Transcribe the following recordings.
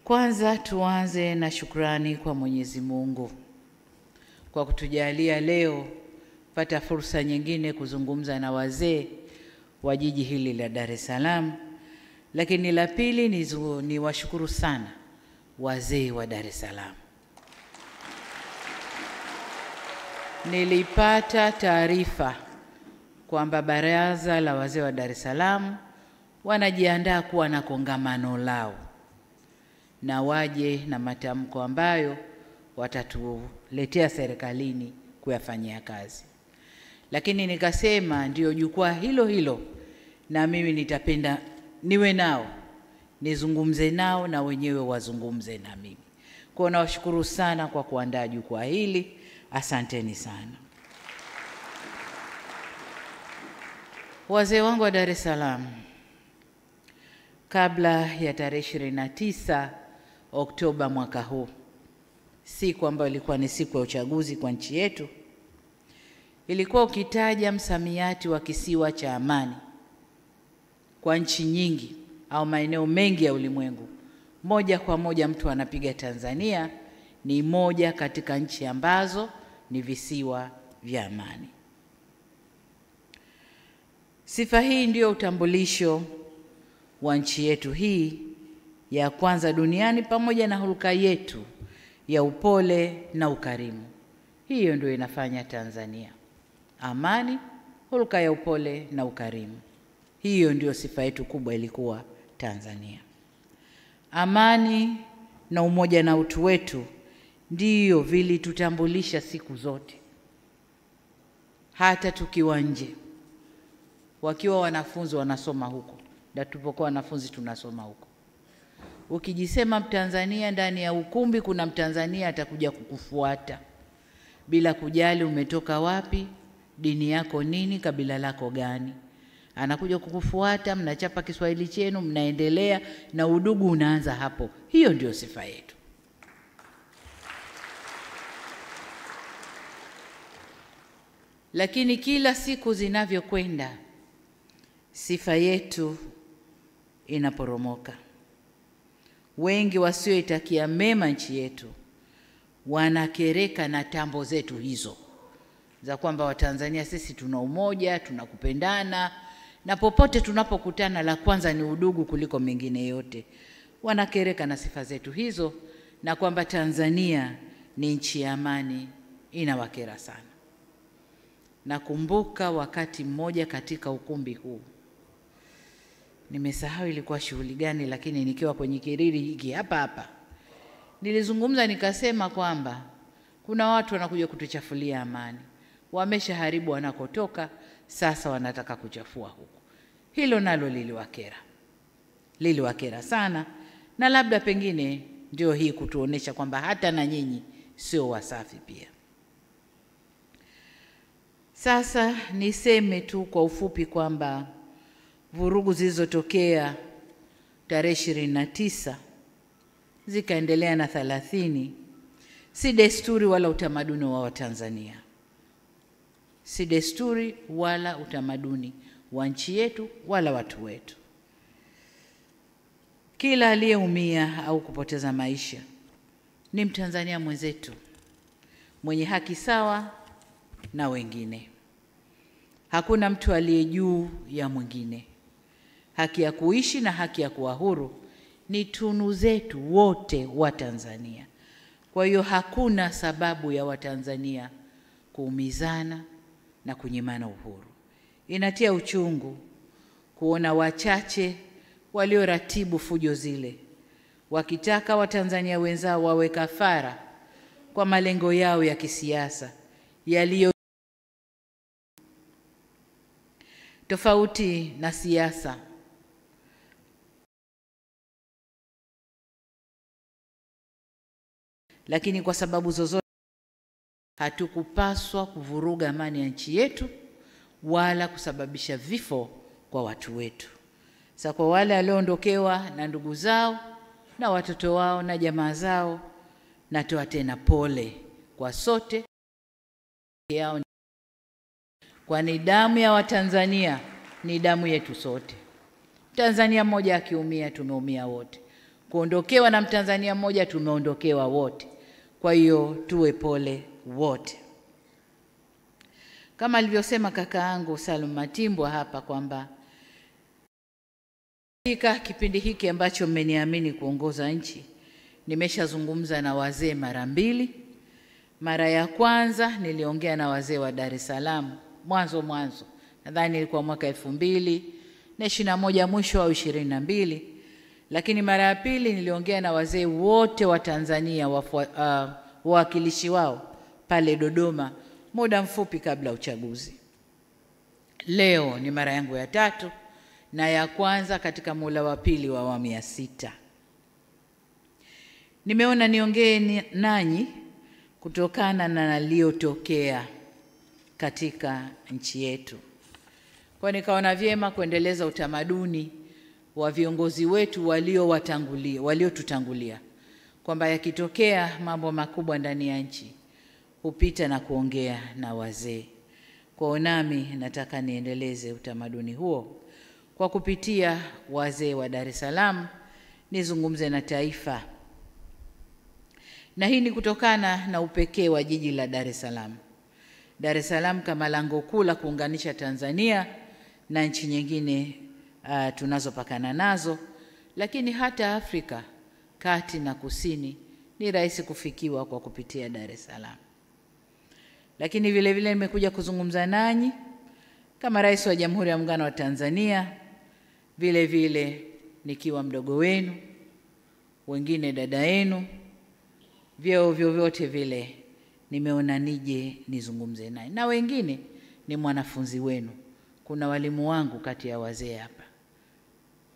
Kwanza tuanze na shukrani kwa Mwenyezi Mungu kwa kutujalia leo pata fursa nyingine kuzungumza na wazee wa jiji hili la Dar es Salaam. Lakini la pili ni washukuru sana wazee wa Dar es Salaam. Nilipata taarifa kwamba baraza la wazee wa Dar es Salaam wanajiandaa kuwa na kongamano lao na waje na matamko ambayo watatuletea serikalini kuyafanyia kazi. Lakini nikasema ndio jukwaa hilo hilo na mimi nitapenda niwe nao, nizungumze nao na wenyewe wazungumze na mimi. Kwa nawashukuru sana kwa kuandaa jukwaa hili. Asanteni sana. Wazee wangu wa Dar es Salaam, kabla ya tarehe 29 Oktoba mwaka huu, siku ambayo ilikuwa ni siku ya uchaguzi kwa nchi yetu, ilikuwa ukitaja msamiati wa kisiwa cha amani kwa nchi nyingi au maeneo mengi ya ulimwengu, moja kwa moja mtu anapiga Tanzania ni moja katika nchi ambazo ni visiwa vya amani. Sifa hii ndio utambulisho wa nchi yetu hii ya kwanza duniani, pamoja na hulka yetu ya upole na ukarimu. Hiyo ndio inafanya Tanzania. Amani, hulka ya upole na ukarimu. Hiyo ndio sifa yetu kubwa ilikuwa Tanzania. Amani na umoja na utu wetu ndiyo vilitutambulisha siku zote. Hata tukiwa nje, wakiwa wanafunzi wanasoma huko, na tulipokuwa wanafunzi tunasoma huko. Ukijisema Mtanzania ndani ya ukumbi, kuna Mtanzania atakuja kukufuata bila kujali umetoka wapi, dini yako nini, kabila lako gani. Anakuja kukufuata, mnachapa Kiswahili chenu, mnaendelea na udugu unaanza hapo. Hiyo ndio sifa yetu. Lakini kila siku zinavyokwenda, sifa yetu inaporomoka. Wengi wasioitakia mema nchi yetu wanakereka na tambo zetu hizo za kwamba Watanzania sisi tuna umoja, tunakupendana, na popote tunapokutana la kwanza ni udugu kuliko mengine yote. Wanakereka na sifa zetu hizo, na kwamba Tanzania ni nchi ya amani inawakera sana. Nakumbuka wakati mmoja katika ukumbi huu, nimesahau ilikuwa shughuli gani, lakini nikiwa kwenye kiriri hiki hapa nilizungumza nikasema kwamba kuna watu wanakuja kutuchafulia amani. Wameshaharibu wanakotoka, sasa wanataka kuchafua huko. Hilo nalo liliwakera sana, na labda pengine ndio hii kutuonesha kwamba hata na nyinyi sio wasafi pia. Sasa niseme tu kwa ufupi kwamba vurugu zilizotokea tarehe 29 zikaendelea na 30 si desturi wala utamaduni wa Watanzania. Si desturi wala utamaduni wa nchi yetu wala watu wetu. Kila aliyeumia au kupoteza maisha ni Mtanzania mwenzetu mwenye haki sawa na wengine. Hakuna mtu aliye juu ya mwingine. Haki ya kuishi na haki ya kuwa huru ni tunu zetu wote wa Tanzania. Kwa hiyo hakuna sababu ya Watanzania kuumizana na kunyimana uhuru. Inatia uchungu kuona wachache walioratibu fujo zile wakitaka Watanzania wenzao wawe kafara kwa malengo yao ya kisiasa yaliyo tofauti na siasa. Lakini kwa sababu zozote hatukupaswa kuvuruga amani ya nchi yetu wala kusababisha vifo kwa watu wetu. Sasa kwa wale walioondokewa na ndugu zao na watoto wao na jamaa zao, natoa tena pole kwa sote yao, kwani damu ya Watanzania ni damu yetu sote. Tanzania mmoja akiumia tumeumia wote. Kuondokewa na Mtanzania mmoja, tumeondokewa wote. Kwa hiyo tuwe pole wote. Kama alivyosema kakaangu Salum Matimbwa hapa kwamba katika kipindi hiki ambacho mmeniamini kuongoza nchi, nimeshazungumza na wazee mara mbili. Mara ya kwanza niliongea na wazee wa Dar es Salaam mwanzo, nadhani ilikuwa mwaka 2021 mwisho au 22. Lakini mara ya pili niliongea na wazee wote wa Tanzania, wawakilishi wao pale Dodoma muda mfupi kabla uchaguzi. Leo ni mara yangu ya 3 na ya kwanza katika muhula wa pili wa awamu ya 6. Nimeona niongee nanyi kutokana na naliyotokea katika nchi yetu. Kwa nikaona vyema kuendeleza utamaduni wa viongozi wetu waliotutangulia kwamba yakitokea mambo makubwa ndani ya nchi hupita na kuongea na wazee. Kwa nami nataka niendeleze utamaduni huo kwa kupitia wazee wa Dar es Salaam, nizungumze na taifa. Na hii ni kutokana na upekee wa jiji la Dar es Salaam. Dar es Salaam kama lango kuu la kuunganisha Tanzania na nchi nyingine tunazopakana nazo, lakini hata Afrika kati na kusini ni rahisi kufikiwa kwa kupitia Dar es Salaam. Lakini vile vile nimekuja kuzungumza nanyi kama Rais wa Jamhuri ya Muungano wa Tanzania, vile vile nikiwa mdogo wenu, wengine dada yenu, vyeo vyovyote vile nimeona nije nizungumze naye. Na wengine ni mwanafunzi wenu. Kuna walimu wangu kati ya wazee hapa.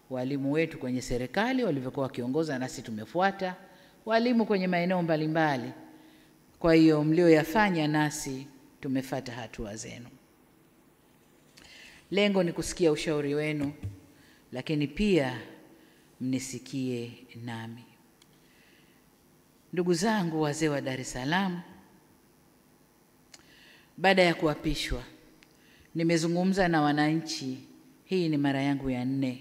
Walimu wetu kwenye serikali walivyokuwa wakiongoza nasi tumefuata, walimu kwenye maeneo mbalimbali. Kwa hiyo mlioyafanya nasi tumefuata hatua zenu. Lengo ni kusikia ushauri wenu, lakini pia mnisikie nami. Ndugu zangu wazee wa Dar es Salaam, baada ya kuapishwa nimezungumza na wananchi. Hii ni mara yangu ya 4.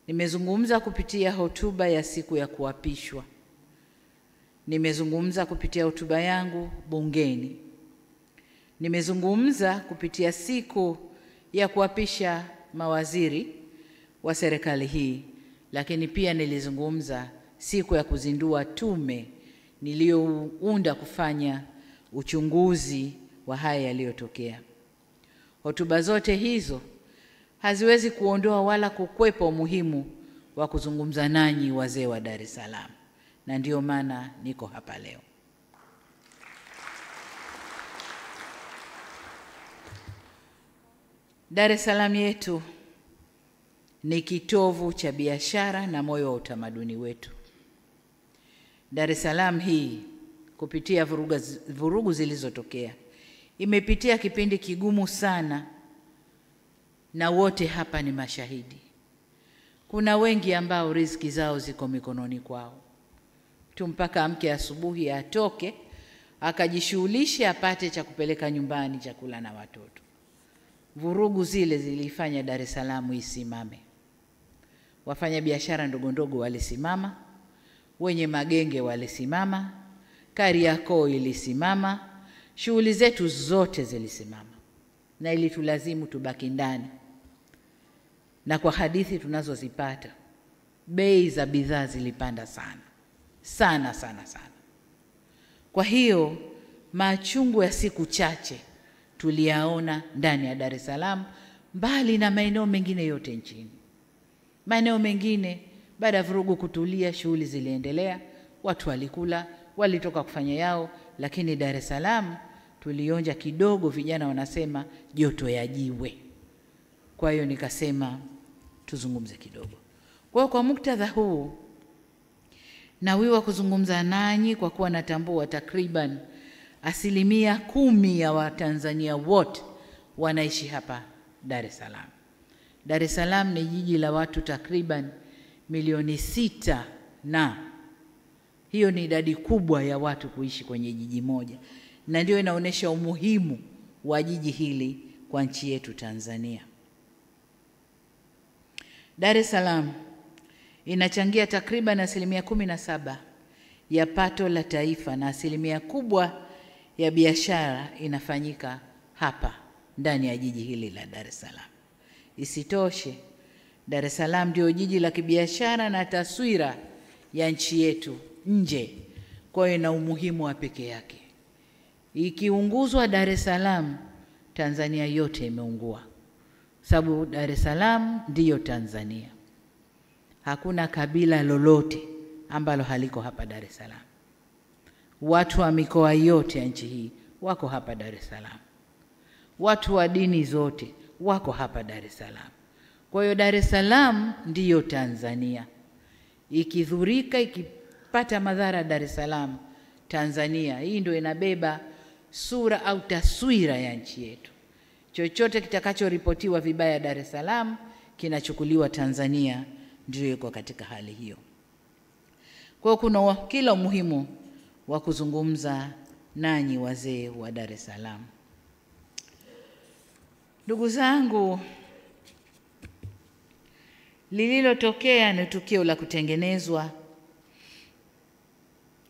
Nimezungumza kupitia hotuba ya siku ya kuapishwa. Nimezungumza kupitia hotuba yangu bungeni. Nimezungumza kupitia siku ya kuapisha mawaziri wa serikali hii, lakini pia nilizungumza siku ya kuzindua tume niliyounda kufanya uchunguzi wa haya yaliyotokea. Hotuba zote hizo haziwezi kuondoa wala kukwepa umuhimu wa kuzungumza nanyi wazee wa Dar es Salaam, na ndio maana niko hapa leo. Dar es Salaam yetu ni kitovu cha biashara na moyo wa utamaduni wetu. Dar es Salaam hii kupitia vurugu zilizotokea imepitia kipindi kigumu sana, na wote hapa ni mashahidi. Kuna wengi ambao riziki zao ziko mikononi kwao. Mtu mpaka amke asubuhi atoke akajishughulishe apate cha kupeleka nyumbani, chakula na watoto. Vurugu zile zilifanya Dar es Salaam isimame. Wafanya biashara ndogo ndogo walisimama, wenye magenge walisimama, Kariakoo ilisimama, shughuli zetu zote zilisimama, na ilitulazimu tubaki ndani. Na kwa hadithi tunazozipata, bei za bidhaa zilipanda sana. Kwa hiyo machungu ya siku chache tuliyaona ndani ya Dar es Salaam, mbali na maeneo mengine yote nchini. Maeneo mengine baada ya vurugu kutulia, shughuli ziliendelea, watu walikula, walitoka kufanya yao, lakini Dar es Salaam tulionja kidogo, vijana wanasema joto ya jiwe. Kwa hiyo nikasema tuzungumze kidogo. Kwa muktadha huu nawiwa kuzungumza nanyi kwa kuwa natambua takriban 10% ya Watanzania wote wanaishi hapa Dar es Salaam. Dar es Salaam ni jiji la watu takriban milioni 6, na hiyo ni idadi kubwa ya watu kuishi kwenye jiji moja, na ndio inaonesha umuhimu wa jiji hili kwa nchi yetu Tanzania. Dar es Salaam inachangia takriban 17% ya pato la taifa, na asilimia kubwa ya biashara inafanyika hapa ndani ya jiji hili la Dar es Salaam. Isitoshe, Dar es Salaam ndio jiji la kibiashara na taswira ya nchi yetu nje, kwa hiyo ina umuhimu wa pekee yake. Ikiunguzwa Dar es Salaam, Tanzania yote imeungua, sababu Dar es Salaam ndiyo Tanzania. Hakuna kabila lolote ambalo haliko hapa Dar es Salaam. Watu wa mikoa yote ya nchi hii wako hapa Dar es Salaam. Watu wa dini zote wako hapa Dar es Salaam. Kwa hiyo Dar es Salaam ndiyo Tanzania. Ikidhurika, ikipata madhara Dar es Salaam, Tanzania hii ndio inabeba sura au taswira ya nchi yetu. Chochote kitakachoripotiwa vibaya Dar es Salaam kinachukuliwa Tanzania, ndio iko katika hali hiyo. Kwa hiyo kuna kila umuhimu wa kuzungumza nanyi wazee wa Dar es Salaam. Ndugu zangu, lililotokea ni tukio la kutengenezwa,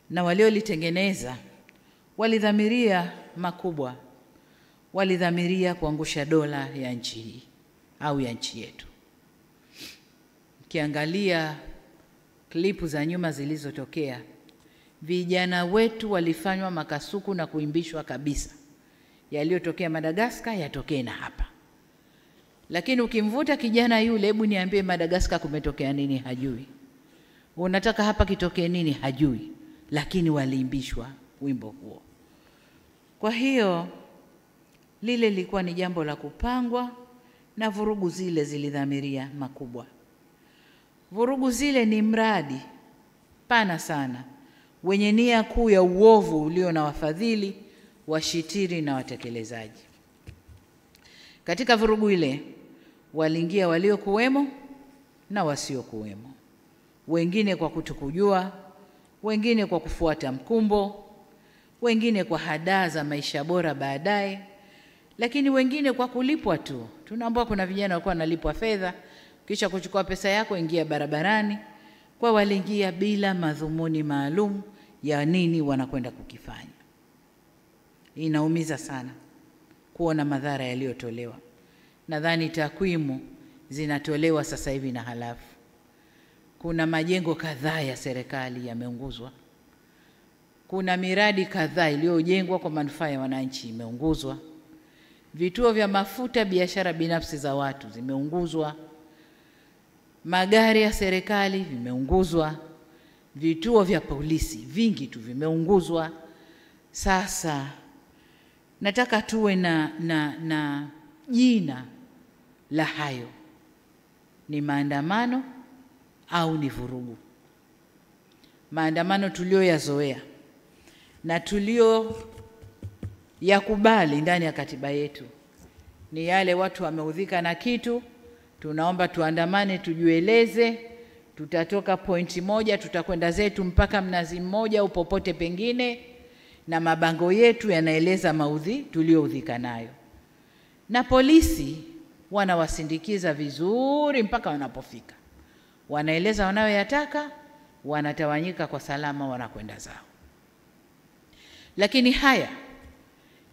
na waliolitengeneza walidhamiria makubwa. Walidhamiria kuangusha dola ya nchi hii au ya nchi yetu. Kiangalia klipu za nyuma zilizotokea, vijana wetu walifanywa makasuku na kuimbishwa kabisa. Yaliyotokea Madagascar yatokee na hapa. Lakini ukimvuta kijana yule, hebu niambie Madagascar kumetokea nini, hajui. Unataka hapa kitokee nini, hajui. Lakini waliimbishwa wimbo huo. Kwa hiyo lile lilikuwa ni jambo la kupangwa, na vurugu zile zilidhamiria makubwa. Vurugu zile ni mradi pana sana wenye nia kuu ya uovu ulio na wafadhili, washitiri na watekelezaji. Katika vurugu ile waliingia waliokuwemo na wasiokuwemo, wengine kwa kutokujua, wengine kwa kufuata mkumbo, wengine kwa hadaa za maisha bora baadaye, lakini wengine kwa kulipwa tu. Tunaambiwa kuna vijana walikuwa wanalipwa fedha, kisha kuchukua pesa yako ingia barabarani. Kwa waliingia bila madhumuni maalum ya nini wanakwenda kukifanya. Inaumiza sana kuona madhara yaliyotolewa. Nadhani takwimu zinatolewa sasa hivi na halafu. Kuna majengo kadhaa ya serikali yameunguzwa. Kuna miradi kadhaa iliyojengwa kwa manufaa ya wananchi imeunguzwa. Vituo vya mafuta, biashara binafsi za watu zimeunguzwa. Magari ya serikali vimeunguzwa. Vituo vya polisi vingi tu vimeunguzwa. Sasa nataka tuwe na jina la hayo. Ni maandamano au ni vurugu? Maandamano tulioyazoea na tulio yakubali ndani ya katiba yetu ni yale watu wameudhika na kitu, tunaomba tuandamane, tujueleze, tutatoka pointi moja, tutakwenda zetu mpaka Mnazi Mmoja au popote pengine, na mabango yetu yanaeleza maudhi tulioudhika nayo. Na polisi wanawasindikiza vizuri mpaka wanapofika. Wanaeleza wanayoyataka, wanatawanyika kwa salama, wanakwenda zao. Lakini haya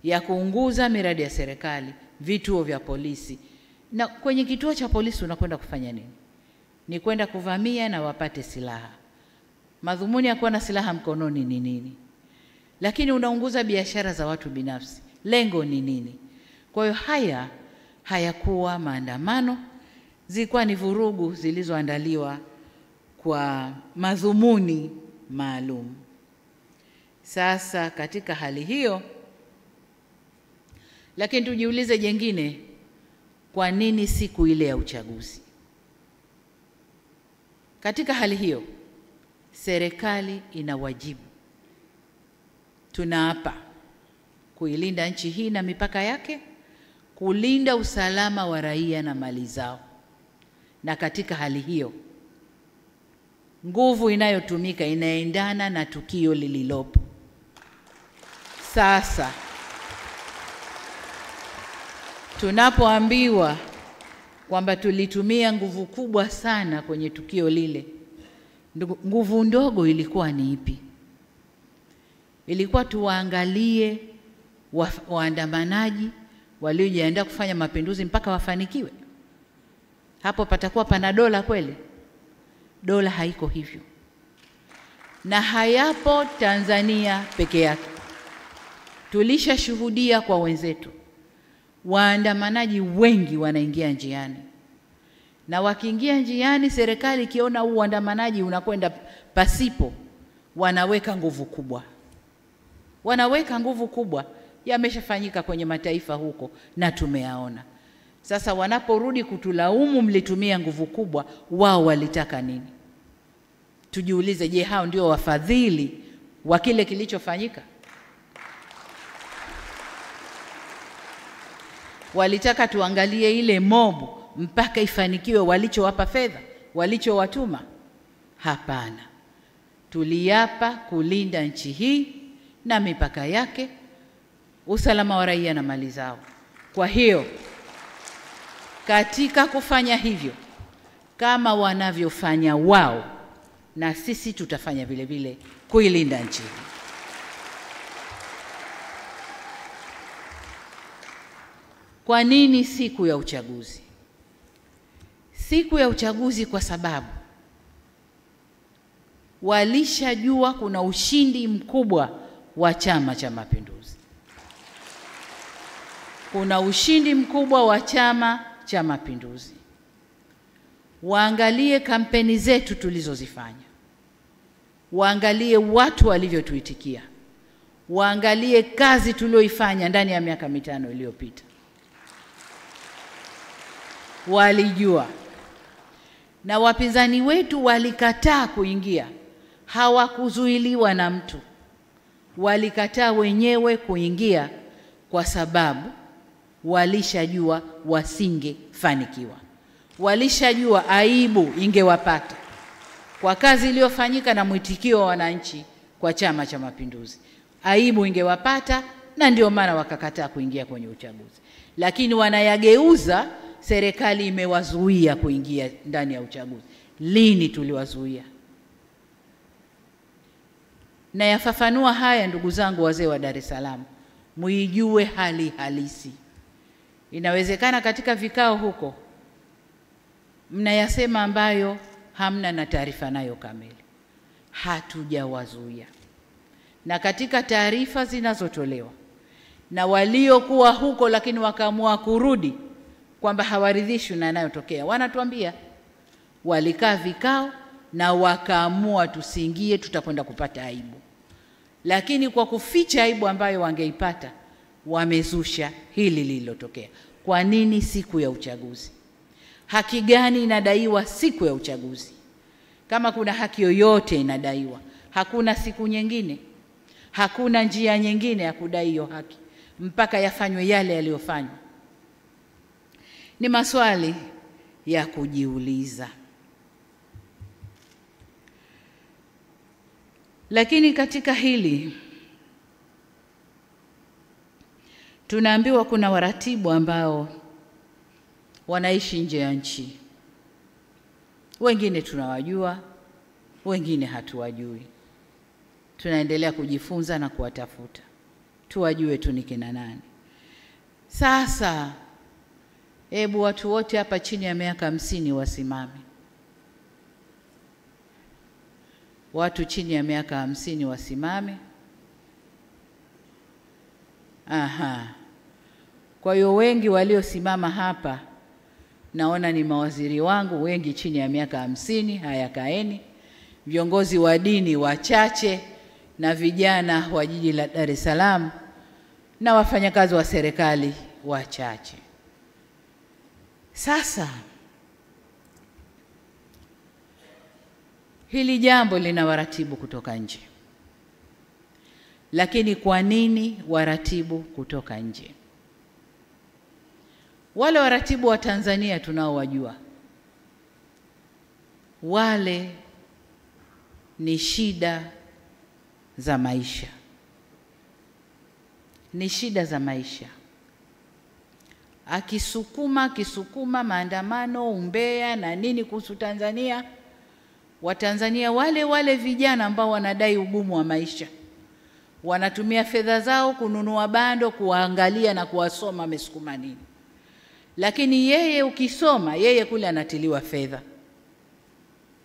ya kuunguza miradi ya serikali, vituo vya polisi, na kwenye kituo cha polisi unakwenda kufanya nini? Ni kwenda kuvamia na wapate silaha. Madhumuni ya kuwa na silaha mkononi ni nini? Lakini unaunguza biashara za watu binafsi. Lengo ni nini? Kwa hiyo haya hayakuwa maandamano, zilikuwa ni vurugu zilizoandaliwa kwa madhumuni maalum. Sasa katika hali hiyo, lakini tujiulize jengine, kwa nini siku ile ya uchaguzi? Katika hali hiyo, serikali ina wajibu. Tunaapa kuilinda nchi hii na mipaka yake, kulinda usalama wa raia na mali zao. Na katika hali hiyo, nguvu inayotumika inaendana na tukio lililopo. Sasa tunapoambiwa kwamba tulitumia nguvu kubwa sana kwenye tukio lile, Nguvu ndogo ilikuwa ni ipi? Ilikuwa tuwaangalie waandamanaji waliojiandaa kufanya mapinduzi mpaka wafanikiwe? Hapo patakuwa pana dola kweli? Dola haiko hivyo, na hayapo Tanzania peke yake. Tulishashuhudia kwa wenzetu, waandamanaji wengi wanaingia njiani, na wakiingia njiani, serikali ikiona uandamanaji unakwenda pasipo, wanaweka nguvu kubwa. Wanaweka nguvu kubwa. Yameshafanyika kwenye mataifa huko na tumeyaona. Sasa wanaporudi kutulaumu mlitumia nguvu kubwa, wao walitaka nini? Tujiulize, je, hao ndio wafadhili wa kile kilichofanyika? Walitaka tuangalie ile mobu mpaka ifanikiwe walichowapa fedha, walichowatuma? Hapana. Tuliapa kulinda nchi hii na mipaka yake, usalama wa raia na mali zao. Kwa hiyo katika kufanya hivyo, kama wanavyofanya wao, na sisi tutafanya vile vile kuilinda nchi hii. Kwa nini siku ya uchaguzi? Siku ya uchaguzi kwa sababu walishajua kuna ushindi mkubwa wa Chama cha Mapinduzi. Kuna ushindi mkubwa wa Chama cha Mapinduzi. Waangalie kampeni zetu tulizozifanya. Waangalie watu walivyotuitikia. Waangalie kazi tulioifanya ndani ya miaka 5 iliyopita. Walijua. Na wapinzani wetu walikataa kuingia. Hawakuzuiliwa na mtu. Walikataa wenyewe kuingia kwa sababu walishajua wasingefanikiwa. Walishajua aibu ingewapata kwa kazi iliyofanyika na mwitikio wa wananchi kwa Chama cha Mapinduzi. Aibu ingewapata, na ndio maana wakakataa kuingia kwenye uchaguzi. Lakini wanayageuza, serikali imewazuia kuingia ndani ya uchaguzi. Lini tuliwazuia? Na yafafanua haya, ndugu zangu wazee wa Dar es Salaam, muijue hali halisi. Inawezekana katika vikao huko mnayasema ambayo hamna na taarifa nayo kamili. Hatujawazuia. Na katika taarifa zinazotolewa na waliokuwa huko lakini wakaamua kurudi kwamba hawaridhishwi na yanayotokea, wanatuambia walikaa vikao na wakaamua tusiingie, tutakwenda kupata aibu. Lakini kwa kuficha aibu ambayo wangeipata, wamezusha hili lililotokea. Kwa nini siku ya uchaguzi? Haki gani inadaiwa siku ya uchaguzi? Kama kuna haki yoyote inadaiwa, hakuna siku nyingine, hakuna njia nyingine ya kudai hiyo haki mpaka yafanywe yale yaliyofanywa. Ni maswali ya kujiuliza. Lakini katika hili tunaambiwa kuna waratibu ambao wanaishi nje ya nchi. Wengine tunawajua, wengine hatuwajui. Tunaendelea kujifunza na kuwatafuta, tuwajue tu ni kina nani. Sasa hebu watu wote hapa chini ya miaka 50 wasimame. Watu chini ya miaka 50 wasimame. Aha. Kwa hiyo wengi waliosimama hapa naona ni mawaziri wangu, wengi chini ya miaka 50. Haya, kaeni. Viongozi wa dini wachache, na vijana wa jiji la Dar es Salaam, na wafanyakazi wa serikali wachache. Sasa hili jambo lina waratibu kutoka nje. Lakini kwa nini waratibu kutoka nje? Wale waratibu wa Tanzania tunaowajua, wale ni shida za maisha. Ni shida za maisha. Akisukuma maandamano, umbea na nini kuhusu Tanzania, Watanzania wale vijana ambao wanadai ugumu wa maisha wanatumia fedha zao kununua bando, kuwaangalia na kuwasoma amesukuma nini. Lakini yeye ukisoma, yeye kule anatiliwa fedha.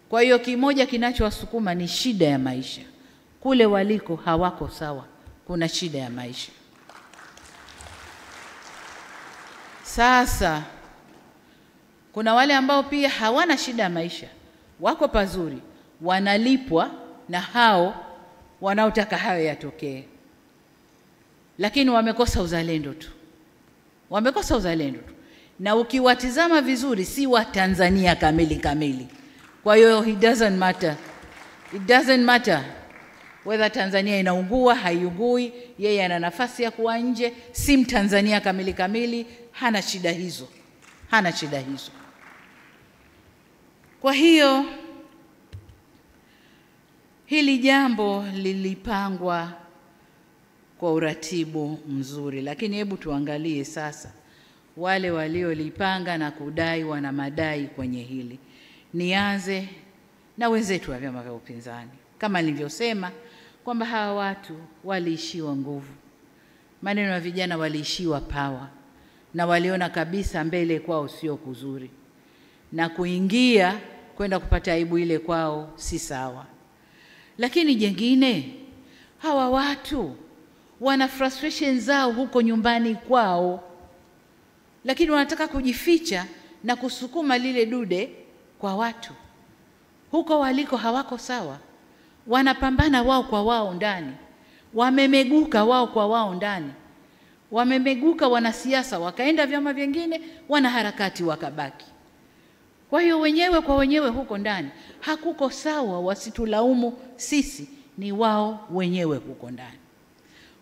Kwa hiyo kimoja kinachowasukuma ni shida ya maisha. Kule waliko hawako sawa, kuna shida ya maisha. Sasa kuna wale ambao pia hawana shida ya maisha, wako pazuri, wanalipwa na hao wanaotaka hayo yatokee, lakini wamekosa uzalendo tu. Wamekosa uzalendo tu, na ukiwatizama vizuri si wa Tanzania kamili. Kwa hiyo it doesn't matter whether Tanzania inaungua haiungui, yeye ana nafasi ya kuwa nje, si Mtanzania kamili, hana shida hizo. Kwa hiyo hili jambo lilipangwa kwa uratibu mzuri, lakini hebu tuangalie sasa wale waliolipanga na kudai wana madai kwenye hili. Nianze na wenzetu wa vyama vya upinzani. Kama nilivyosema kwamba hawa watu waliishiwa nguvu. Maneno ya vijana waliishiwa power, na waliona kabisa mbele kwao sio kuzuri, na kuingia kwenda kupata aibu ile kwao si sawa. Lakini jengine, hawa watu wana frustration zao huko nyumbani kwao, lakini wanataka kujificha na kusukuma lile dude kwa watu. Huko waliko hawako sawa, wanapambana wao kwa wao ndani, wamemeguka wao kwa wao ndani, wamemeguka wanasiasa wakaenda vyama vingine, wanaharakati wakabaki. Kwa hiyo wenyewe kwa wenyewe huko ndani hakuko sawa, wasitulaumu sisi, ni wao wenyewe huko ndani.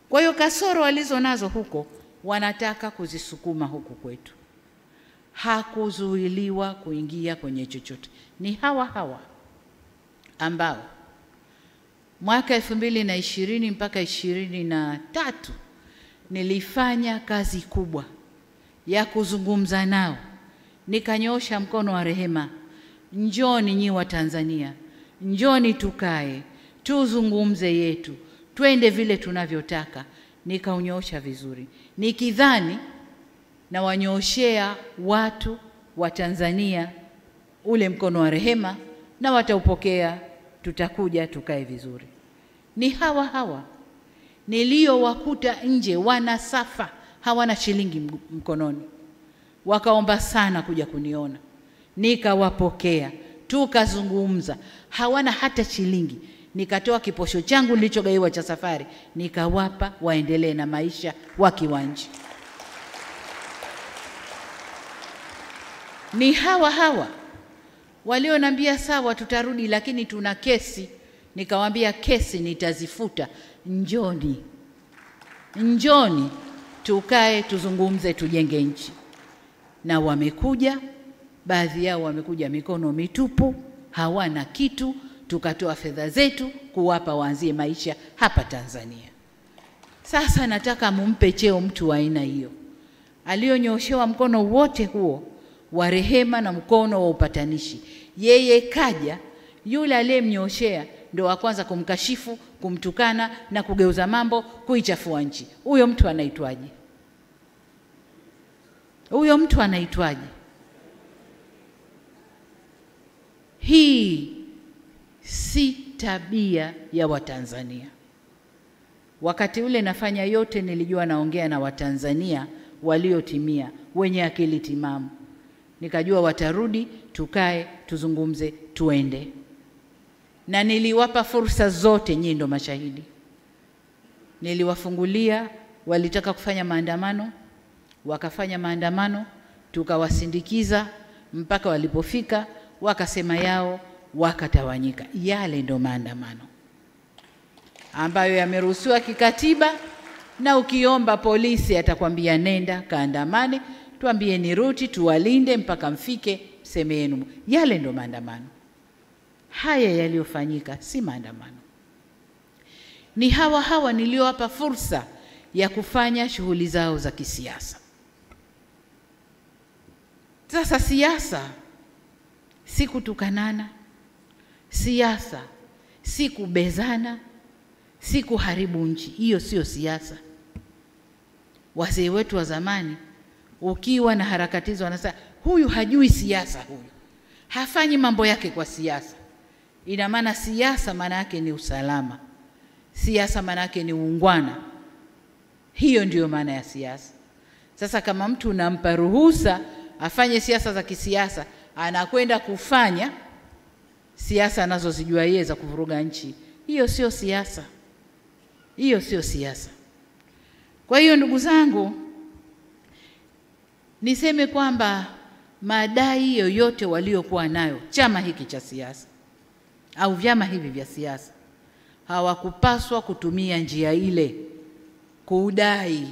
Kwa hiyo kasoro walizo nazo huko wanataka kuzisukuma huku kwetu. Hakuzuiliwa kuingia kwenye chochote. Ni hawa ambao mwaka 2020 mpaka 2023 nilifanya kazi kubwa ya kuzungumza nao. Nikanyosha mkono wa rehema, njoni nyi wa Tanzania, njoni tukae, tuzungumze yetu, twende vile tunavyotaka. Nikaunyosha vizuri, nikidhani na wanyooshea watu wa Tanzania ule mkono wa rehema na wataupokea, tutakuja tukae vizuri. Ni hawa niliowakuta nje wanasafa, hawana shilingi mkononi, wakaomba sana kuja kuniona, nikawapokea, tukazungumza, hawana hata shilingi. Nikatoa kiposho changu nilichogaiwa cha safari, nikawapa waendelee na maisha wakiwa nje. Ni hawa walionambia sawa tutarudi, lakini tuna kesi. Nikawaambia kesi nitazifuta, njoni tukae tuzungumze, tujenge nchi. Na wamekuja, baadhi yao wamekuja mikono mitupu, hawana kitu. Tukatoa fedha zetu kuwapa waanzie maisha hapa Tanzania. Sasa nataka mumpe cheo mtu wa aina hiyo, alionyoshewa mkono wote huo wa rehema na mkono wa upatanishi. Yeye kaja, yule aliyemnyoshea ndo wa kwanza kumkashifu, kumtukana na kugeuza mambo, kuichafua nchi. Huyo mtu anaitwaje? Hii si tabia ya Watanzania. Wakati ule nafanya yote nilijua naongea na Watanzania waliotimia, wenye akili timamu. Nikajua watarudi, tukae, tuzungumze, tuende. Na niliwapa fursa zote, nyinyi ndo mashahidi. Niliwafungulia, walitaka kufanya maandamano, wakafanya maandamano, tukawasindikiza mpaka walipofika, wakasema yao, wakatawanyika. Yale ndo maandamano ambayo yameruhusiwa kikatiba, na ukiomba polisi atakwambia nenda kaandamane, tuambie ni ruti, tuwalinde mpaka mfike seme yenu. Yale ndo maandamano. Haya yaliyofanyika si maandamano. Ni hawa niliowapa fursa ya kufanya shughuli zao za kisiasa. Sasa siasa si kutukanana, Siasa si kubezana, si kuharibu nchi. Hiyo sio siasa. Wazee wetu wa zamani, ukiwa na harakati hizo, wanasema huyu hajui siasa, huyu hafanyi mambo yake kwa siasa. Ina maana siasa maana yake ni usalama, siasa maana yake ni uungwana. Hiyo ndiyo maana ya siasa. Sasa kama mtu unampa ruhusa afanye siasa za kisiasa, anakwenda kufanya siasa anazozijua yeye za kuvuruga nchi, hiyo sio siasa. Hiyo sio siasa. Kwa hiyo ndugu zangu, niseme kwamba madai yoyote waliokuwa nayo chama hiki cha siasa au vyama hivi vya siasa, hawakupaswa kutumia njia ile kudai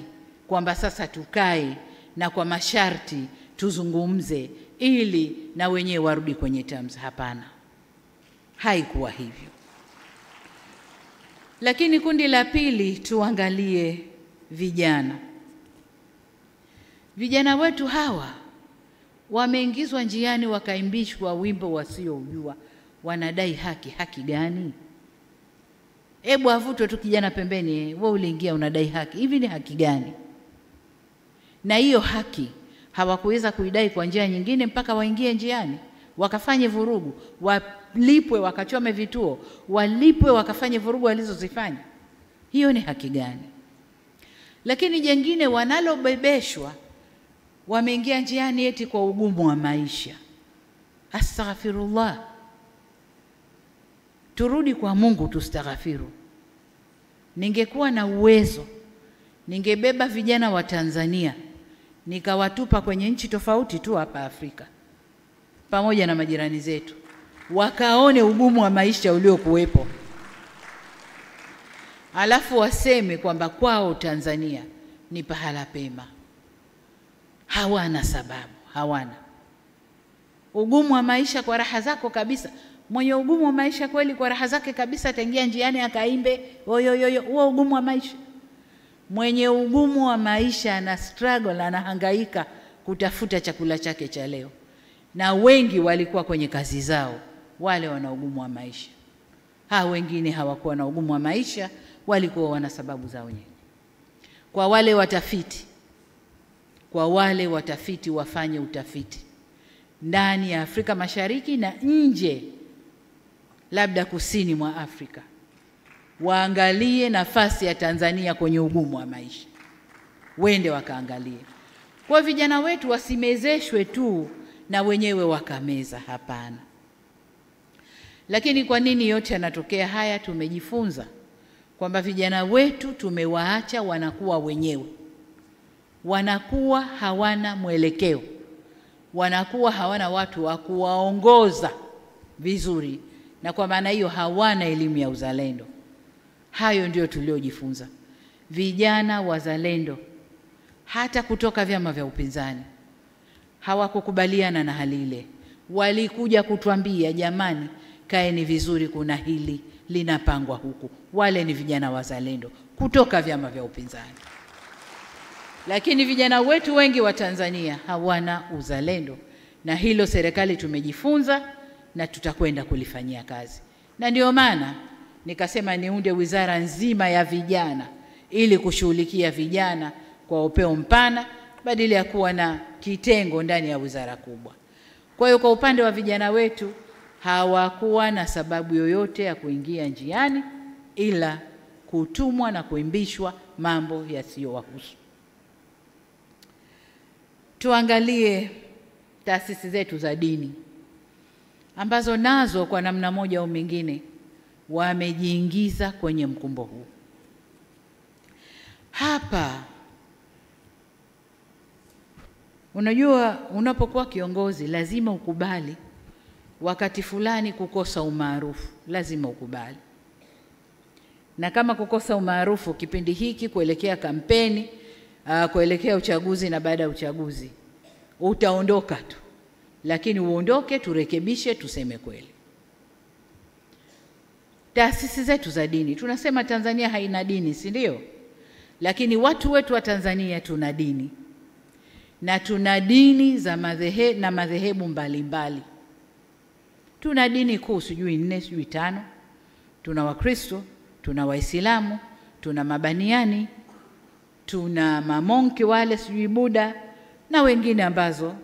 kwamba sasa tukae na kwa masharti tuzungumze ili na wenyewe warudi kwenye terms. Hapana, haikuwa hivyo. Lakini kundi la pili, tuangalie vijana. Vijana wetu hawa wameingizwa njiani, wakaimbishwa wimbo wasioujua. Wanadai haki. Haki gani? Hebu avutwe tu kijana pembeni, wewe uliingia unadai haki. Hivi ni haki gani? Na hiyo haki hawakuweza kuidai kwa njia nyingine mpaka waingie njiani, wakafanye vurugu, walipwe, wakachome vituo, walipwe, wakafanye vurugu walizozifanya. Hiyo ni haki gani? Lakini jengine wanalobebeshwa, wameingia njiani eti kwa ugumu wa maisha. Astaghfirullah. Turudi kwa Mungu tustaghfiru. Ningekuwa na uwezo, ningebeba vijana wa Tanzania nikawatupa kwenye nchi tofauti tu hapa Afrika pamoja na majirani zetu, wakaone ugumu wa maisha uliokuwepo, alafu waseme kwamba kwao Tanzania ni pahala pema. Hawana sababu, hawana. Ugumu wa maisha kwa raha zako kabisa. Mwenye ugumu wa maisha kweli kwa raha zake kabisa ataingia njiani akaimbe oyoyoyo, huo ugumu wa maisha. Mwenye ugumu wa maisha ana struggle, anahangaika kutafuta chakula chake cha leo. Na wengi walikuwa kwenye kazi zao, wale wana ugumu wa maisha. Wengine hawakuwa na ugumu wa maisha, walikuwa wana sababu zao wenyewe. Kwa wale watafiti wafanye utafiti ndani ya Afrika Mashariki na nje, labda kusini mwa Afrika, waangalie nafasi ya Tanzania kwenye ugumu wa maisha, wende wakaangalie. Kwa vijana wetu wasimezeshwe tu na wenyewe wakameza, hapana. Lakini kwa nini yote yanatokea haya? Tumejifunza kwamba vijana wetu tumewaacha wanakuwa wenyewe, wanakuwa hawana mwelekeo, wanakuwa hawana watu wa kuwaongoza vizuri, na kwa maana hiyo hawana elimu ya uzalendo. Hayo ndio tuliojifunza. Vijana wazalendo hata kutoka vyama vya upinzani hawakukubaliana na hali ile. Walikuja kutuambia, jamani, kaeni vizuri, kuna hili linapangwa huku. Wale ni vijana wazalendo kutoka vyama vya upinzani. Lakini vijana wetu wengi wa Tanzania hawana uzalendo, na hilo serikali tumejifunza na tutakwenda kulifanyia kazi. Na ndio maana nikasema niunde wizara nzima ya vijana ili kushughulikia vijana kwa upeo mpana badala ya kuwa na kitengo ndani ya wizara kubwa. Kwa hiyo kwa upande wa vijana wetu hawakuwa na sababu yoyote ya kuingia njiani ila kutumwa na kuimbishwa mambo yasiyowahusu. Tuangalie taasisi zetu za dini ambazo nazo kwa namna moja au mingine wamejiingiza kwenye mkumbo huu. Hapa unajua, unapokuwa kiongozi lazima ukubali wakati fulani kukosa umaarufu, lazima ukubali. Na kama kukosa umaarufu kipindi hiki kuelekea kampeni, kuelekea uchaguzi na baada ya uchaguzi, utaondoka tu. Lakini uondoke, turekebishe, tuseme kweli. Taasisi zetu za dini, tunasema Tanzania haina dini, si ndio? Lakini watu wetu wa Tanzania tuna dini. Na tuna dini za madhehebu mbalimbali. Tuna dini kuu sijui 4 sijui 5. Tuna Wakristo, tuna Waislamu, tuna Mabaniani, tuna mamonki wale sijui Buddha na wengine ambazo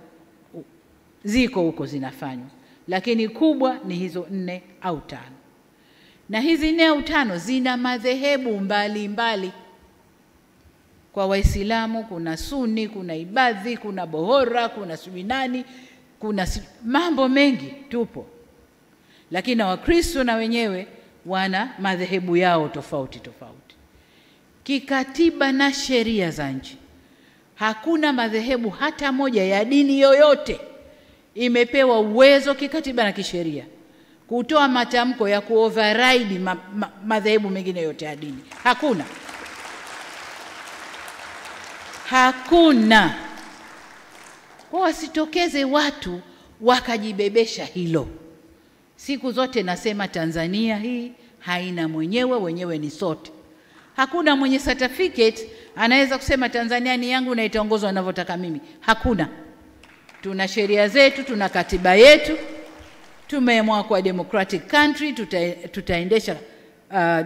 ziko huko zinafanywa. Lakini kubwa ni hizo 4 au 5. Na hizi 4 au 5 zina madhehebu mbalimbali. Kwa Waislamu kuna Sunni, kuna Ibadhi, kuna Bohora, kuna Subinani, kuna mambo mengi tupo. Lakini na Wakristo na wenyewe wana madhehebu yao tofauti tofauti. Kikatiba na sheria za nchi, hakuna madhehebu hata moja ya dini yoyote imepewa uwezo kikatiba na kisheria kutoa matamko ya kuoverride madhehebu mengine yote ya dini. Hakuna. Hakuna. Kwa wasitokeze watu wakajibebesha hilo. Siku zote nasema Tanzania hii haina mwenyewe, wenyewe ni sote. Hakuna mwenye certificate anaweza kusema Tanzania ni yangu na itaongozwa ninavyotaka mimi. Hakuna. Tuna sheria zetu, tuna katiba yetu. Tumeamua kwa democratic country tutaendesha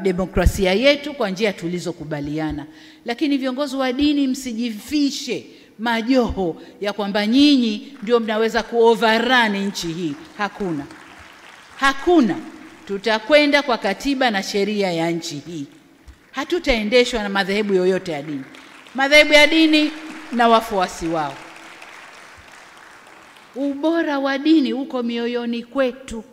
demokrasia yetu kwa njia tulizokubaliana. Lakini viongozi wa dini msijifishe majoho ya kwamba nyinyi ndio mnaweza kuoverrun nchi hii. Hakuna. Hakuna. Tutakwenda kwa katiba na sheria ya nchi hii. Hatutaendeshwa na madhehebu yoyote ya dini. Madhehebu ya dini na wafuasi wao. Ubora wa dini uko mioyoni kwetu.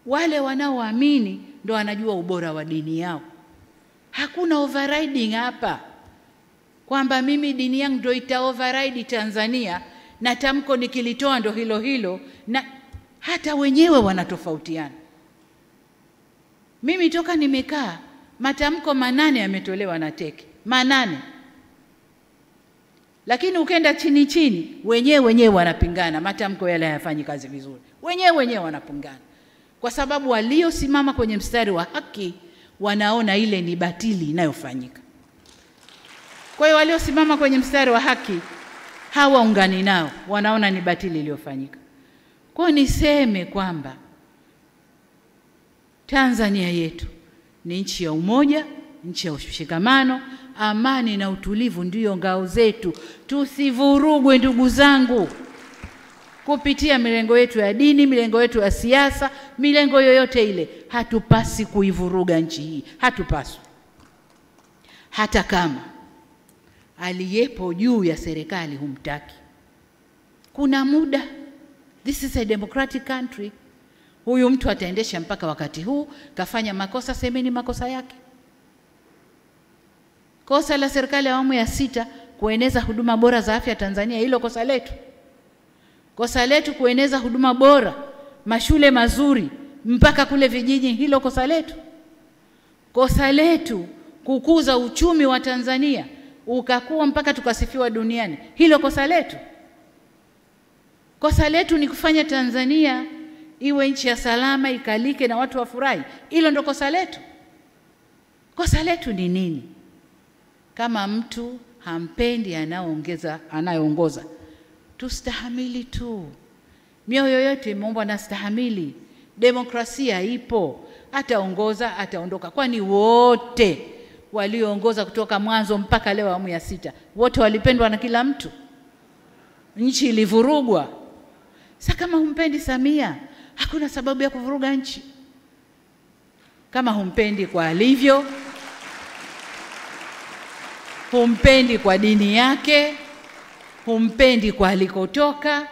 Wale wanaoamini ndio wanajua ubora wa dini yao. Hakuna overriding hapa. Kwamba mimi dini yangu ndio ita override Tanzania na tamko nikilitoa ndio hilo hilo, na hata wenyewe wanatofautiana. Mimi toka nimekaa matamko 8 yametolewa na teke. 8. Lakini ukenda chini chini wenyewe wanapingana, matamko yale hayafanyi kazi vizuri. Wenyewe wanapingana. Kwa sababu waliosimama kwenye mstari wa haki wanaona ile ni batili inayofanyika. Kwa hiyo waliosimama kwenye mstari wa haki hawaungani nao, wanaona ni batili iliyofanyika. Kwa niseme kwamba Tanzania yetu ni nchi ya umoja, nchi ya ushikamano, amani na utulivu ndio ngao zetu. Tusivurugwe ndugu zangu kupitia milengo yetu ya dini, milengo yetu ya siasa, milengo yoyote ile. Hatupasi kuivuruga nchi hii. Hatupaswi. Hata kama aliyepo juu ya serikali humtaki. Kuna muda. This is a democratic country. Huyu mtu ataendesha mpaka wakati huu, kafanya makosa, semeni makosa yake. Kosa la serikali ya awamu ya 6 kueneza huduma bora za afya Tanzania, hilo kosa letu. Kosa letu kueneza huduma bora, mashule mazuri mpaka kule vijiji, hilo kosa letu. Kosa letu kukuza uchumi wa Tanzania ukakuwa mpaka tukasifiwa duniani, hilo kosa letu. Kosa letu ni kufanya Tanzania iwe nchi ya salama, ikalike na watu wafurahi, hilo ndo kosa letu. Kosa letu ni nini? Kama mtu hampendi anayeongoza, tustahamili tu. Mioyo yote imeumbwa na stahamili. Demokrasia ipo. Ataongoza, ataondoka. Kwani wote walioongoza kutoka mwanzo mpaka leo awamu ya 6 wote walipendwa na kila mtu? Nchi ilivurugwa. Sasa kama humpendi Samia, hakuna sababu ya kuvuruga nchi. Kama humpendi kwa alivyo, humpendi kwa dini yake, humpendi kwa alikotoka,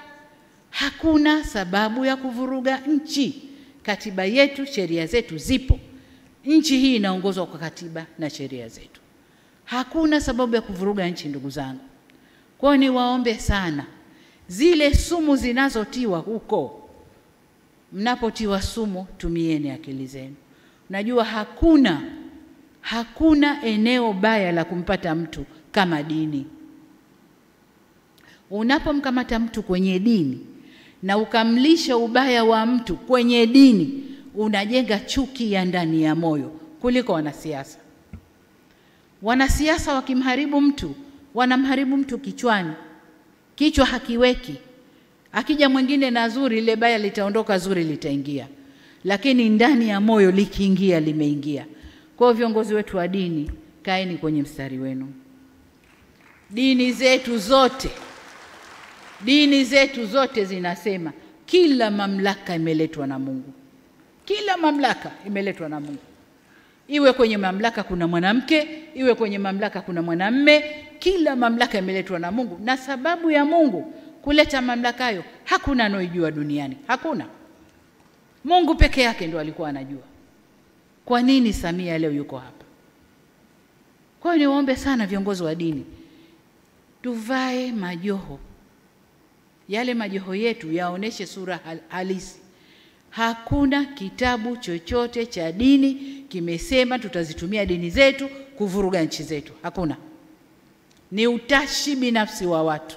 hakuna sababu ya kuvuruga nchi. Katiba yetu, sheria zetu zipo. Nchi hii inaongozwa kwa katiba na sheria zetu. Hakuna sababu ya kuvuruga nchi ndugu zangu. Kwa ni waombe sana, zile sumu zinazotiwa huko, mnapotiwa sumu tumieni akili zenu. Najua hakuna eneo baya la kumpata mtu kama dini. Unapomkamata mtu kwenye dini na ukamlisha ubaya wa mtu kwenye dini, unajenga chuki ya ndani ya moyo kuliko wanasiasa. Wanasiasa wakimharibu mtu, wanamharibu mtu kichwani. Kichwa hakiweki. Akija mwingine na zuri, ile baya litaondoka, zuri litaingia. Lakini ndani ya moyo likiingia, limeingia. Kwa hiyo viongozi wetu wa dini, kaeni kwenye mstari wenu. Dini zetu zote zinasema kila mamlaka imeletwa na Mungu. Kila mamlaka imeletwa na Mungu. Iwe kwenye mamlaka kuna mwanamke, iwe kwenye mamlaka kuna mwanamume, kila mamlaka imeletwa na Mungu. Na sababu ya Mungu kuleta mamlaka hayo, hakuna anojua duniani. Hakuna. Mungu peke yake ndo alikuwa anajua. Kwa nini Samia leo yuko hapa? Kwa hiyo niwaombe sana viongozi wa dini, tuvae majoho. Yale majoho yetu yaoneshe sura halisi. Hakuna kitabu chochote cha dini kimesema tutazitumia dini zetu kuvuruga nchi zetu. Hakuna. Ni utashi binafsi wa watu